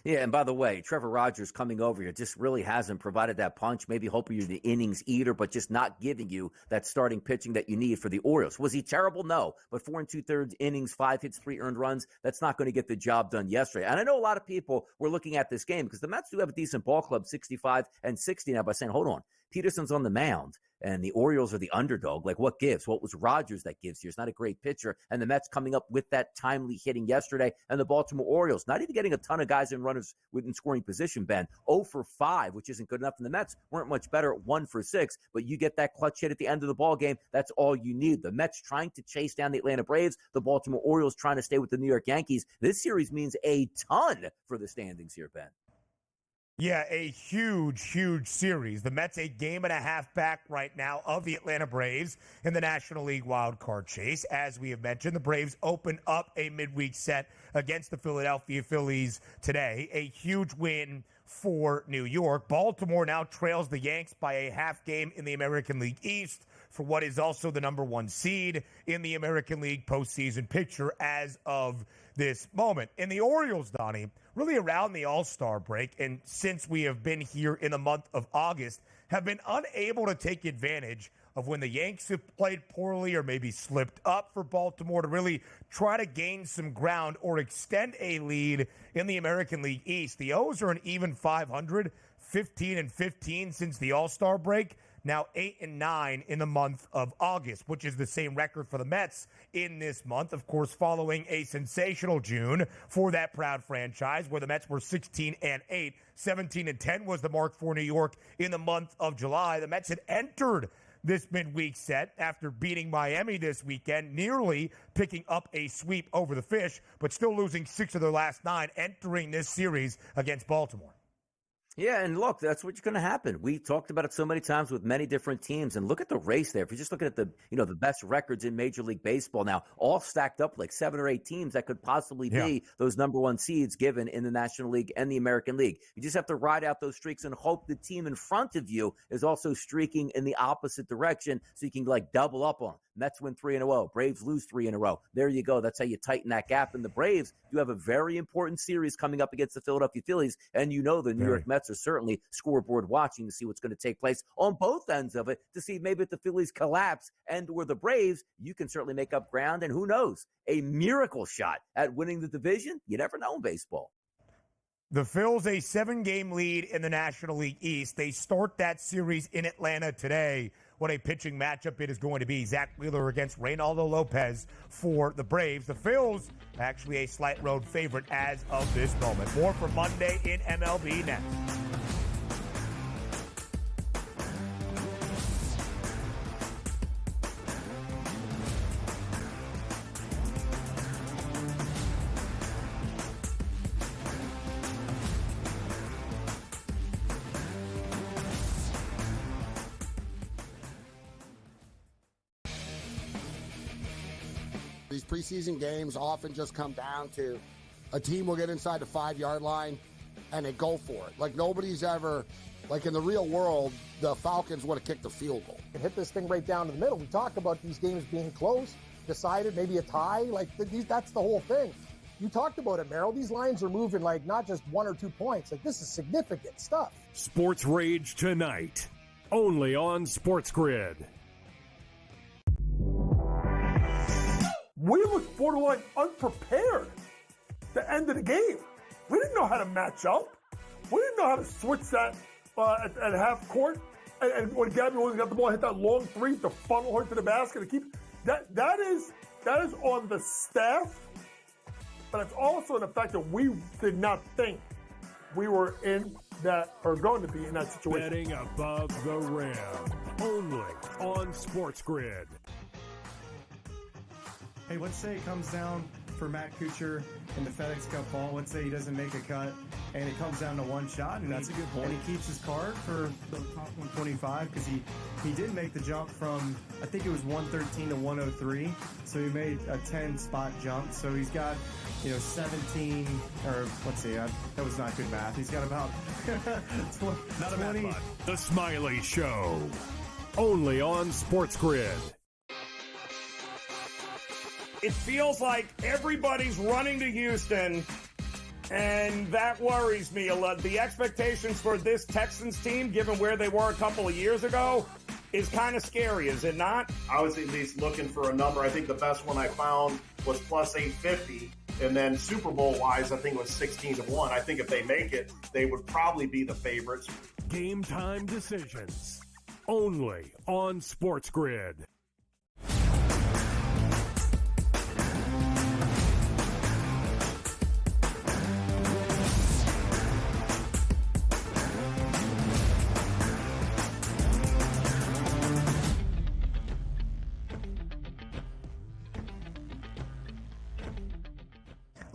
Yeah, and by the way, Trevor Rogers coming over here just really hasn't provided that punch. Maybe hoping you're the innings eater, but just not giving you that starting pitching that you need for the Orioles. Was he terrible? No. But 4 2/3 innings, 5 hits, 3 earned runs, that's not going to get the job done yesterday. And I know a lot of people were looking at this game because the Mets do have a decent ball club, 65-60 now, by saying, hold on, Peterson's on the mound. and the Orioles are the underdog. Like, what gives? What was Rodgers that gives here? It's not a great pitcher. And the Mets coming up with that timely hitting yesterday. And the Baltimore Orioles, not even getting a ton of guys and runners within scoring position, Ben. 0 for 5, which isn't good enough. And the Mets weren't much better at 1 for 6. But you get that clutch hit at the end of the ball game. That's all you need. The Mets trying to chase down the Atlanta Braves. The Baltimore Orioles trying to stay with the New York Yankees. This series means a ton for the standings here, Ben. Yeah, a huge series. The Mets a game and a half back right now of the Atlanta Braves in the National League wild card chase. As we have mentioned, the Braves open up a midweek set against the Philadelphia Phillies today. A huge win for New York. Baltimore now trails the Yanks by a half game in the American League East for what is also the number 1 seed in the American League postseason picture as of this moment. And the Orioles, Donnie, really around the All-Star break, and since we have been here in the month of August, have been unable to take advantage of when the Yanks have played poorly or maybe slipped up for Baltimore to really try to gain some ground or extend a lead in the American League East. The O's are an even 500, 15-15 since the All-Star break. Now 8-9 in the month of August, which is the same record for the Mets in this month. Of course, following a sensational June for that proud franchise where the Mets were 16-8, 17-10 was the mark for New York in the month of July. The Mets had entered this midweek set after beating Miami this weekend, nearly picking up a sweep over the Fish, but still losing 6 of their last 9 entering this series against Baltimore. Yeah, and look, that's what's going to happen. We talked about it so many times with many different teams, and look at the race there. If you're just looking at the best records in Major League Baseball now, all stacked up like 7 or 8 teams that could possibly be those number 1 seeds given in the National League and the American League. You just have to ride out those streaks and hope the team in front of you is also streaking in the opposite direction so you can double up on them. Mets win 3 in a row. Braves lose 3 in a row. There you go. That's how you tighten that gap. And the Braves do have a very important series coming up against the Philadelphia Phillies. And the New York Mets are certainly scoreboard watching to see what's going to take place on both ends of it to see maybe if the Phillies collapse and or the Braves, you can certainly make up ground. And who knows, a miracle shot at winning the division. You never know in baseball. The Phils a 7-game lead in the National League East. They start that series in Atlanta today. What a pitching matchup it is going to be. Zach Wheeler against Reynaldo Lopez for the Braves. The Phils actually a slight road favorite as of this moment. More for Monday in MLB next. These preseason games often just come down to a team will get inside the 5-yard line and they go for it. Like nobody's ever, like in the real world, the Falcons would have kicked a field goal. And hit this thing right down to the middle. We talk about these games being close, decided, maybe a tie. That's the whole thing. You talked about it, Merrill. These lines are moving not just 1 or 2 points. This is significant stuff. Sports Rage tonight, only on SportsGrid. We looked borderline unprepared the end of the game. We didn't know how to match up. We didn't know how to switch that at half court. And when Gabby Williams got the ball, hit that long 3 to funnel her to the basket to keep that is on the staff, but it's also the fact that we did not think we were in that or going to be in that situation. Betting above the rim, only on SportsGrid. Hey, let's say it comes down for Matt Kuchar in the FedEx Cup ball. Let's say he doesn't make a cut, and it comes down to 1 shot. And that's a good point. And he keeps his card for the top 125 because he did make the jump from, I think it was 113 to 103. So he made a 10-spot jump. So he's got, 17, or let's see, that was not good math. He's got about 20. The Smiley Show, only on SportsGrid. It feels like everybody's running to Houston, and that worries me a lot. The expectations for this Texans team, given where they were a couple of years ago, is kind of scary, is it not? I was at least looking for a number. I think the best one I found was plus 850. And then Super Bowl-wise, I think it was 16-1. I think if they make it, they would probably be the favorites. Game time decisions. only on SportsGrid.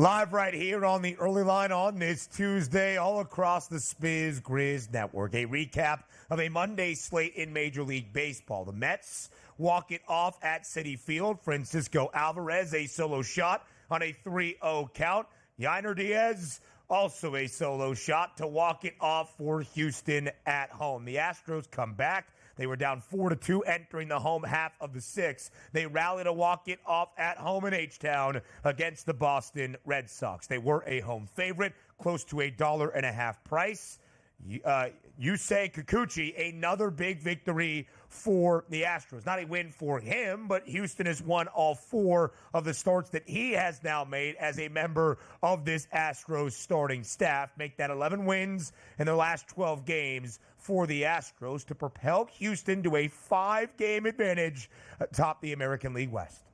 Live right here on the early line on this Tuesday, all across the SportsGrid network. A recap of a Monday slate in Major League Baseball. The Mets walk it off at Citi Field. Francisco Alvarez, a solo shot on a 3-0 count. Yainer Diaz, also a solo shot to walk it off for Houston at home. The Astros come back. They were down 4-2 entering the home half of the sixth. They rally to walk it off at home in H-Town against the Boston Red Sox. They were a home favorite, close to $1.50 price. Yusei Kikuchi, another big victory for the Astros. Not a win for him, but Houston has won all 4 of the starts that he has now made as a member of this Astros starting staff. Make that 11 wins in their last 12 games for the Astros to propel Houston to a 5-game advantage atop the American League West.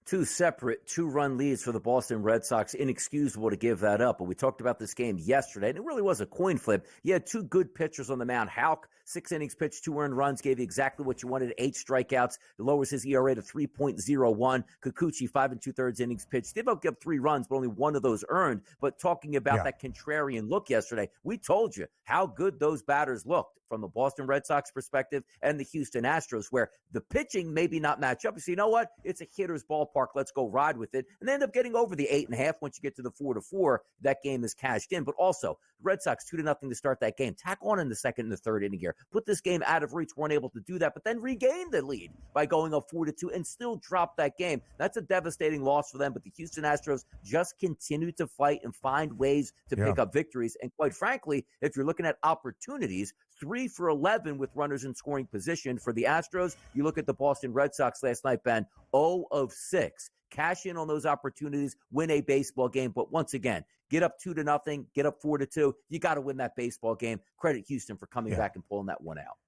2 separate 2-run leads for the Boston Red Sox. Inexcusable to give that up. But we talked about this game yesterday, and it really was a coin flip. You had 2 good pitchers on the mound. Houck, 6 innings pitched, 2 earned runs, gave you exactly what you wanted, 8 strikeouts. It lowers his ERA to 3.01. Kikuchi, 5 2/3 innings pitched. They both gave up 3 runs, but only 1 of those earned. But talking about that contrarian look yesterday, we told you how good those batters looked from the Boston Red Sox perspective and the Houston Astros, where the pitching maybe not match up. You say, you know what? It's a hitter's ballpark. Let's go ride with it. And they end up getting over the 8.5. Once you get to the 4-4, that game is cashed in. But also, the Red Sox 2-0 to start that game. Tack on in the second and the third inning here. Put this game out of reach. Weren't able to do that, but then regain the lead by going up 4-2 and still drop that game. That's a devastating loss for them. But the Houston Astros just continue to fight and find ways to pick up victories. And quite frankly, if you're looking at opportunities, 3 for 11 with runners in scoring position for the Astros. You look at the Boston Red Sox last night, Ben, 0 of 6. Cash in on those opportunities, win a baseball game. But once again, get up 2-0, get up 4-2. You got to win that baseball game. Credit Houston for coming back and pulling that one out.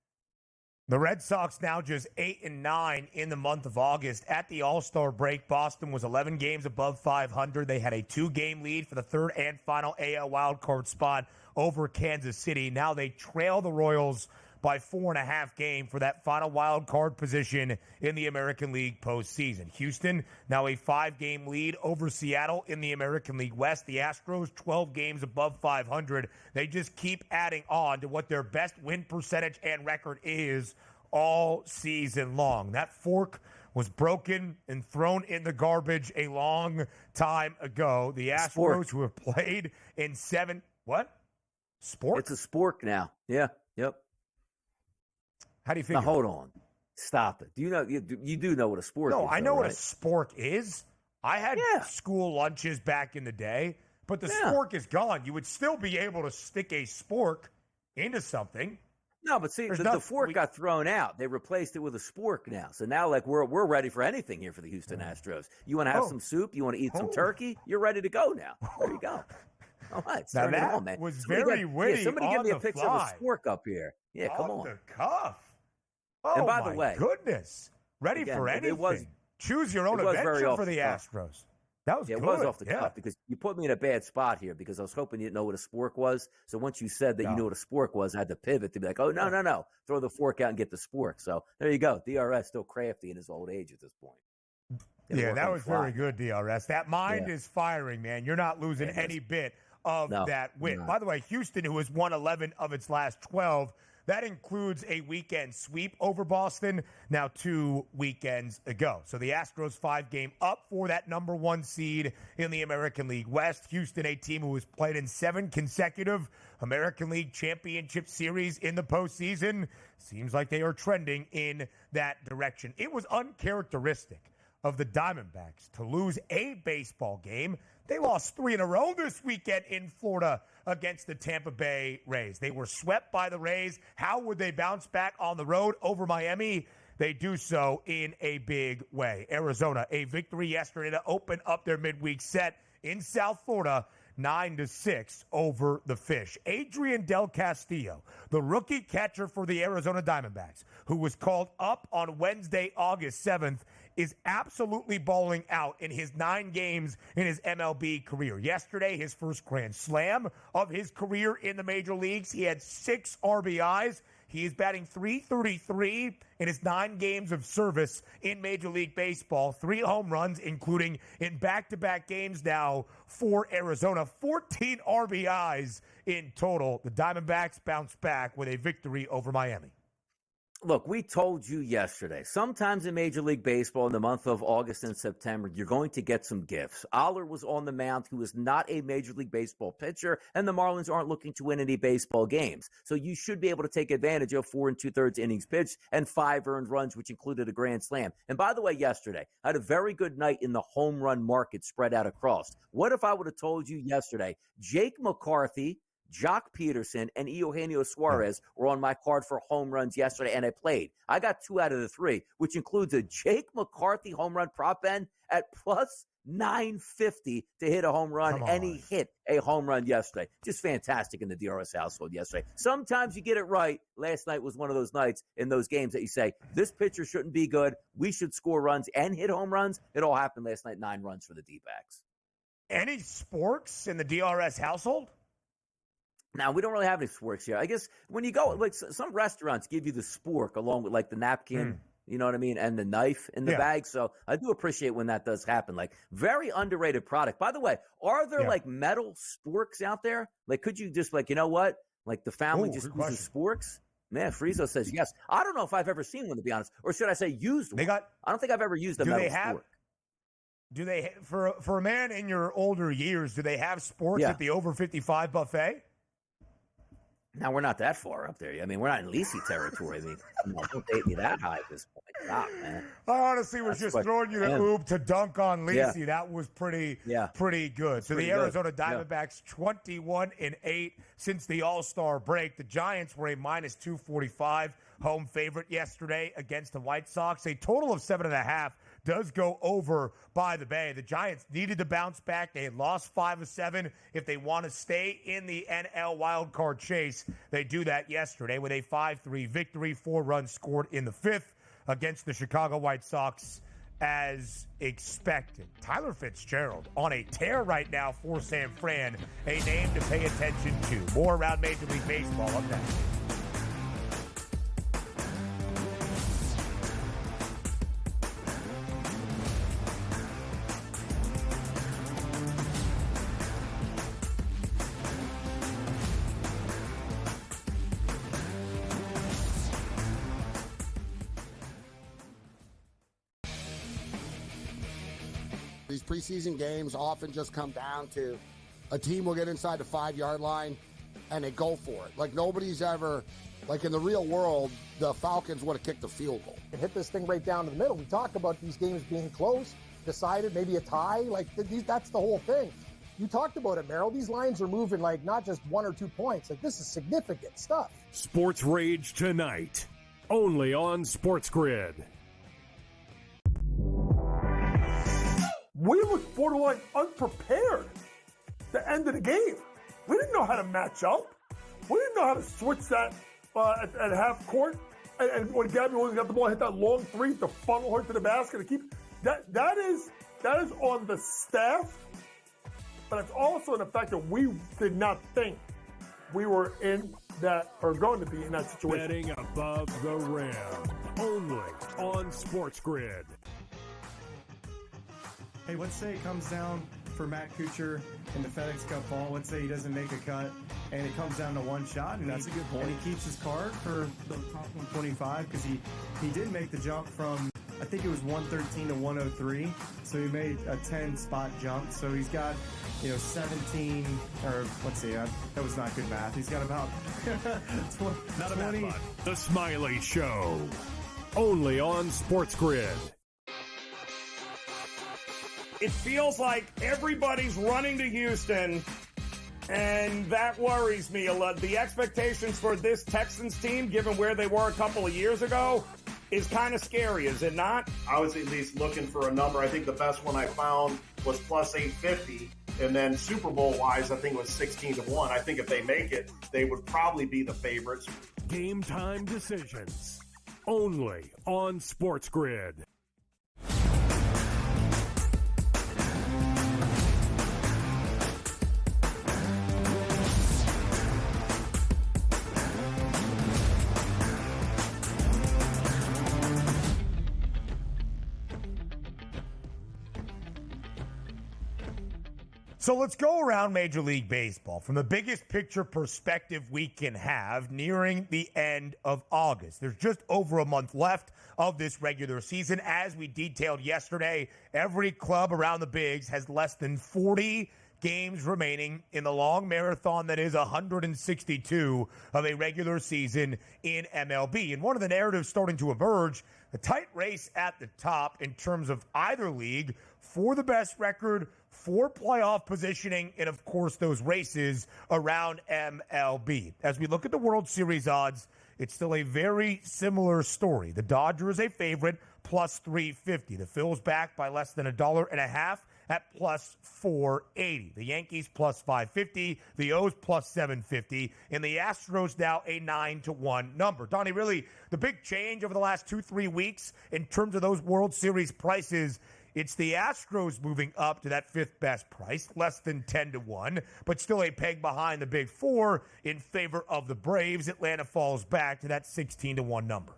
The Red Sox now just 8-9 in the month of August. At the All-Star break, Boston was 11 games above 500. They had a 2-game lead for the third and final AL wildcard spot over Kansas City. Now they trail the Royals by 4.5 games for that final wild card position in the American League postseason. Houston, now a 5-game lead over Seattle in the American League West. The Astros, 12 games above 500. They just keep adding on to what their best win percentage and record is all season long. That fork was broken and thrown in the garbage a long time ago. The Astros, who have played in 7... What? Spork? It's a spork now. Yeah. Yep. How do you figure? Now, hold on. Stop it. Do you know? You do know what a spork is? No, I know right? what a spork is. I had school lunches back in the day, but the spork is gone. You would still be able to stick a spork into something. No, but see, the fork got thrown out. They replaced it with a spork now. So now, like, we're ready for anything here for the Houston Astros. You want to have some soup? You want to eat some turkey? You're ready to go now. There you go. All right, now that was very witty. Somebody give me a picture of a spork up here. Yeah, come on. The cuff. Oh, and by the way, goodness. Ready for anything. Choose your own adventure for the Astros. That was good. It was off the cuff because you put me in a bad spot here because I was hoping you didn't know what a spork was. So once you said that you knew what a spork was, I had to pivot to be like, oh, no. Throw the fork out and get the spork. So there you go. DRS still crafty in his old age at this point. That was very good, DRS. That mind is firing, man. You're not losing any bit of that win. No. By the way, Houston, who has won 11 of its last 12, that includes a weekend sweep over Boston now 2 weekends ago. So the Astros 5-game up for that number 1 seed in the American League West. Houston, a team who has played in 7 consecutive American League Championship Series in the postseason. Seems like they are trending in that direction. It was uncharacteristic of the Diamondbacks to lose a baseball game. They lost 3 in a row this weekend in Florida against the Tampa Bay Rays. They were swept by the Rays. How would they bounce back on the road over Miami? They do so in a big way. Arizona, a victory yesterday to open up their midweek set in South Florida. 9-6 over the Fish. Adrian Del Castillo, the rookie catcher for the Arizona Diamondbacks, who was called up on Wednesday, August 7th, is absolutely balling out in his 9 games in his MLB career. Yesterday, his first grand slam of his career in the major leagues. He had 6 RBIs. He is batting .333 in his 9 games of service in Major League Baseball. 3 home runs, including in back-to-back games now for Arizona. 14 RBIs in total. The Diamondbacks bounce back with a victory over Miami. Look, we told you yesterday, sometimes in Major League Baseball in the month of August and September, you're going to get some gifts. Aller was on the mound, who is not a Major League Baseball pitcher, and the Marlins aren't looking to win any baseball games. So you should be able to take advantage of 4 2/3 innings pitched and 5 earned runs, which included a grand slam. And by the way, yesterday, I had a very good night in the home run market spread out across. What if I would have told you yesterday, Jake McCarthy, Jock Peterson, and Eugenio Suarez were on my card for home runs yesterday, and I played. I got 2 out of the 3, which includes a Jake McCarthy home run prop bet at plus 950 to hit a home run, and he hit a home run yesterday. Just fantastic in the DRS household yesterday. Sometimes you get it right. Last night was one of those nights in those games that you say, this pitcher shouldn't be good. We should score runs and hit home runs. It all happened last night, 9 runs for the D-backs. Any sporks in the DRS household? Now, we don't really have any sporks here. I guess when you go, like some restaurants give you the spork along with like the napkin, you know what I mean, and the knife in the bag. So I do appreciate when that does happen. Like very underrated product. By the way, are there like metal sporks out there? Like could you just like, you know what? Like the family just uses sporks? Man, Friezo says yes. I don't know if I've ever seen one, to be honest. Or should I say used one? I don't think I've ever used a metal spork. Do they, for a man in your older years, do they have sporks at the over 55 buffet? Now, we're not that far up there. I mean, we're not in Lisi territory. I mean, don't date me that high at this point. Stop, man. I honestly was just throwing you the oob to dunk on Lisi. Yeah. That was pretty good. So the Arizona Diamondbacks, 21-8 since the All-Star break. The Giants were a minus 245 home favorite yesterday against the White Sox. A total of 7.5 does go over by the Bay. The Giants needed to bounce back. They had lost 5 of 7. If they want to stay in the NL wildcard chase, they do that yesterday with a 5-3 victory. 4 runs scored in the 5th against the Chicago White Sox as expected. Tyler Fitzgerald on a tear right now for San Fran, a name to pay attention to. More around Major League Baseball up next. These preseason games often just come down to a team will get inside the 5-yard line and they go for it. Like nobody's ever, like in the real world, the Falcons would have kicked the field goal. And hit this thing right down to the middle. We talk about these games being close, decided, maybe a tie. Like that's the whole thing. You talked about it, Merrill. These lines are moving like not just 1 or 2 points. Like this is significant stuff. Sports Rage tonight, only on SportsGrid. We looked borderline unprepared to end of the game. We didn't know how to match up. We didn't know how to switch that at half court. And when Gabby Williams got the ball, hit that long 3 to funnel her to the basket to keep that is on the staff, but it's also in the fact that we did not think we were in that or going to be in that situation. Betting above the rim, only on SportsGrid. Hey, let's say it comes down for Matt Kuchar in the FedEx Cup ball. Let's say he doesn't make a cut, and it comes down to 1 shot. And that's a good point. And he keeps his card for the top 125 because he did make the jump from, I think it was 113 to 103. So he made a 10-spot jump. So he's got, 17, or let's see, that was not good math. He's got about 20. The Smiley Show, only on SportsGrid. It feels like everybody's running to Houston, and that worries me a lot. The expectations for this Texans team, given where they were a couple of years ago, is kind of scary, is it not? I was at least looking for a number. I think the best one I found was plus 850, And then Super Bowl wise, I think it was 16-1. I think if they make it, they would probably be the favorites. Game time decisions only on SportsGrid. So let's go around Major League Baseball from the biggest picture perspective we can have nearing the end of August. There's just over a month left of this regular season. As we detailed yesterday, every club around the bigs has less than 40 games remaining in the long marathon that is 162 of a regular season in MLB. And one of the narratives starting to emerge, the tight race at the top in terms of either league for the best record, for playoff positioning, and of course those races around MLB. As we look at the World Series odds, it's still a very similar story. The Dodgers a favorite, plus 350. The Phils back by less than $1.50 at plus 480. The Yankees plus 550. The O's plus 750. And the Astros now a 9-1 number. Donnie, really the big change over the last 2-3 weeks in terms of those World Series prices, it's the Astros moving up to that fifth best price, less than 10-1, but still a peg behind the big four in favor of the Braves. Atlanta falls back to that 16-1 number.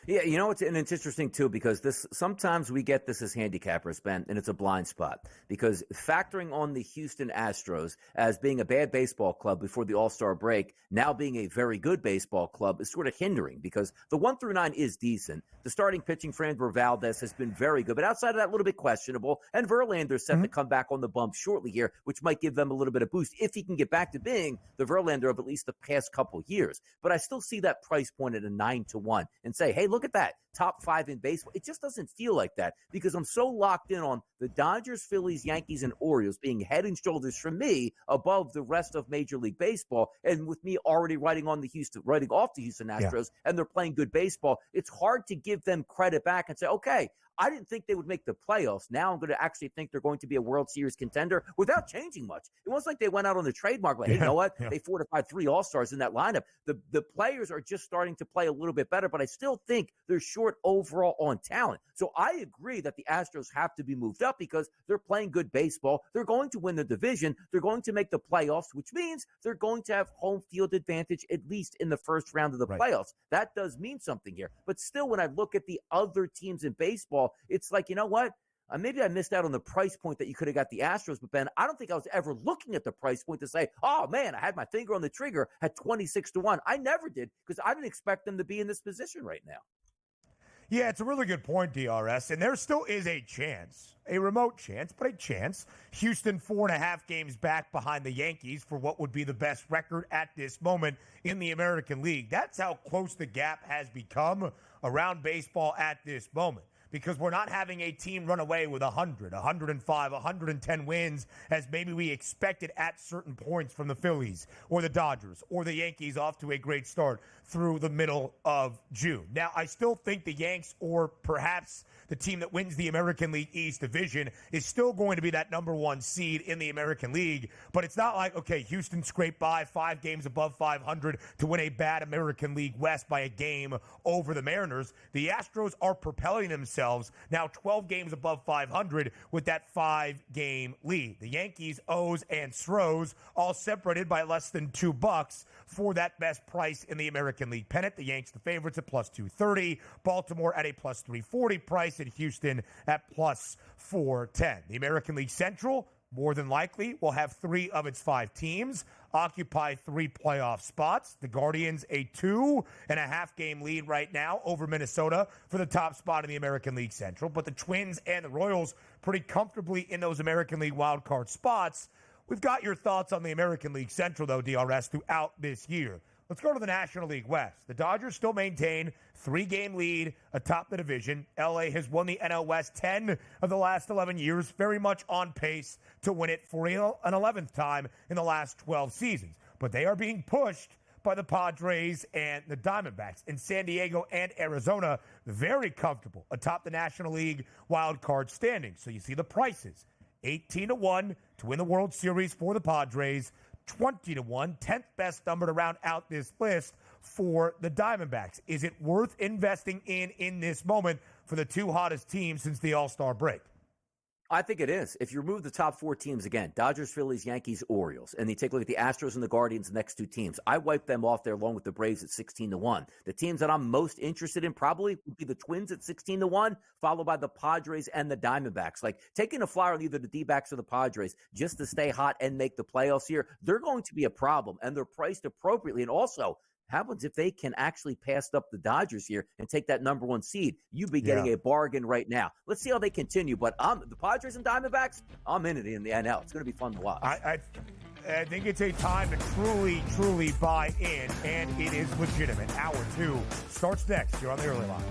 Yeah, you know, it's interesting, too, because sometimes we get this as handicappers, Ben, and it's a blind spot. Because factoring on the Houston Astros as being a bad baseball club before the All-Star break, now being a very good baseball club is sort of hindering because the 1-9 is decent. The starting pitching for Andrew Valdez has been very good, but outside of that, a little bit questionable. And Verlander's set to come back on the bump shortly here, which might give them a little bit of boost if he can get back to being the Verlander of at least the past couple years. But I still see that price point at a 9-1 and say, hey, look at that. Top 5 in baseball. It just doesn't feel like that because I'm so locked in on the Dodgers, Phillies, Yankees, and Orioles being head and shoulders for me above the rest of Major League Baseball. And with me already writing off the Houston Astros, and they're playing good baseball, it's hard to give them credit back and say, okay, I didn't think they would make the playoffs. Now I'm going to actually think they're going to be a World Series contender without changing much. It wasn't like they went out on the trademark like, hey, you know what? They fortified 3 All-Stars in that lineup. The players are just starting to play a little bit better, but I still think they're short overall on talent. So I agree that the Astros have to be moved up because they're playing good baseball. They're going to win the division. They're going to make the playoffs, which means they're going to have home field advantage at least in the first round of the playoffs. That does mean something here. But still, when I look at the other teams in baseball, it's like, you know what? Maybe I missed out on the price point that you could have got the Astros, but Ben, I don't think I was ever looking at the price point to say, oh man, I had my finger on the trigger at 26-1. I never did because I didn't expect them to be in this position right now. Yeah, it's a really good point, DRS, and there still is a chance, a remote chance, but a chance. Houston 4.5 games back behind the Yankees for what would be the best record at this moment in the American League. That's how close the gap has become around baseball at this moment. Because we're not having a team run away with 100, 105, 110 wins as maybe we expected at certain points from the Phillies or the Dodgers or the Yankees off to a great start through the middle of June. Now, I still think the Yanks or perhaps the team that wins the American League East division is still going to be that number 1 seed in the American League. But it's not like, okay, Houston scraped by 5 games above 500 to win a bad American League West by a game over the Mariners. The Astros are propelling themselves now 12 games above 500 with that 5-game lead. The Yankees, O's, and Stros all separated by less than $2 for that best price in the American League pennant. The Yanks, the favorites, at plus 230. Baltimore at a plus 340 price, and Houston at plus 410. The American League Central, more than likely, will have 3 of its 5 teams occupy 3 playoff spots. The Guardians a 2.5 game lead right now over Minnesota for the top spot in the American League Central. But the Twins and the Royals pretty comfortably in those American League wildcard spots. We've got your thoughts on the American League Central, though, DRS, throughout this year. Let's go to the National League West. The Dodgers still maintain 3-game lead atop the division. LA has won the NL West 10 of the last 11 years, very much on pace to win it for an 11th time in the last 12 seasons. But they are being pushed by the Padres and the Diamondbacks. In San Diego and Arizona, very comfortable atop the National League wild card standings. So you see the prices. 18-1 to win the World Series for the Padres. 20-1, 10th best number to round out this list for the Diamondbacks. Is it worth investing in this moment for the two hottest teams since the All-Star break? I think it is. If you remove the top four teams again, Dodgers, Phillies, Yankees, Orioles, and you take a look at the Astros and the Guardians, the next two teams, I wipe them off there along with the Braves at 16-1. The teams that I'm most interested in probably would be the Twins at 16-1, followed by the Padres and the Diamondbacks. Like taking a flyer on either the D-backs or the Padres just to stay hot and make the playoffs here, they're going to be a problem, and they're priced appropriately. And also, happens if they can actually pass up the Dodgers here and take that number one seed. You'd be getting a bargain right now. Let's see how they continue. But the Padres and Diamondbacks, I'm in it in the NL. It's going to be fun to watch. I think it's a time to truly buy in, and it is legitimate. Hour 2 starts next. You're on the early line.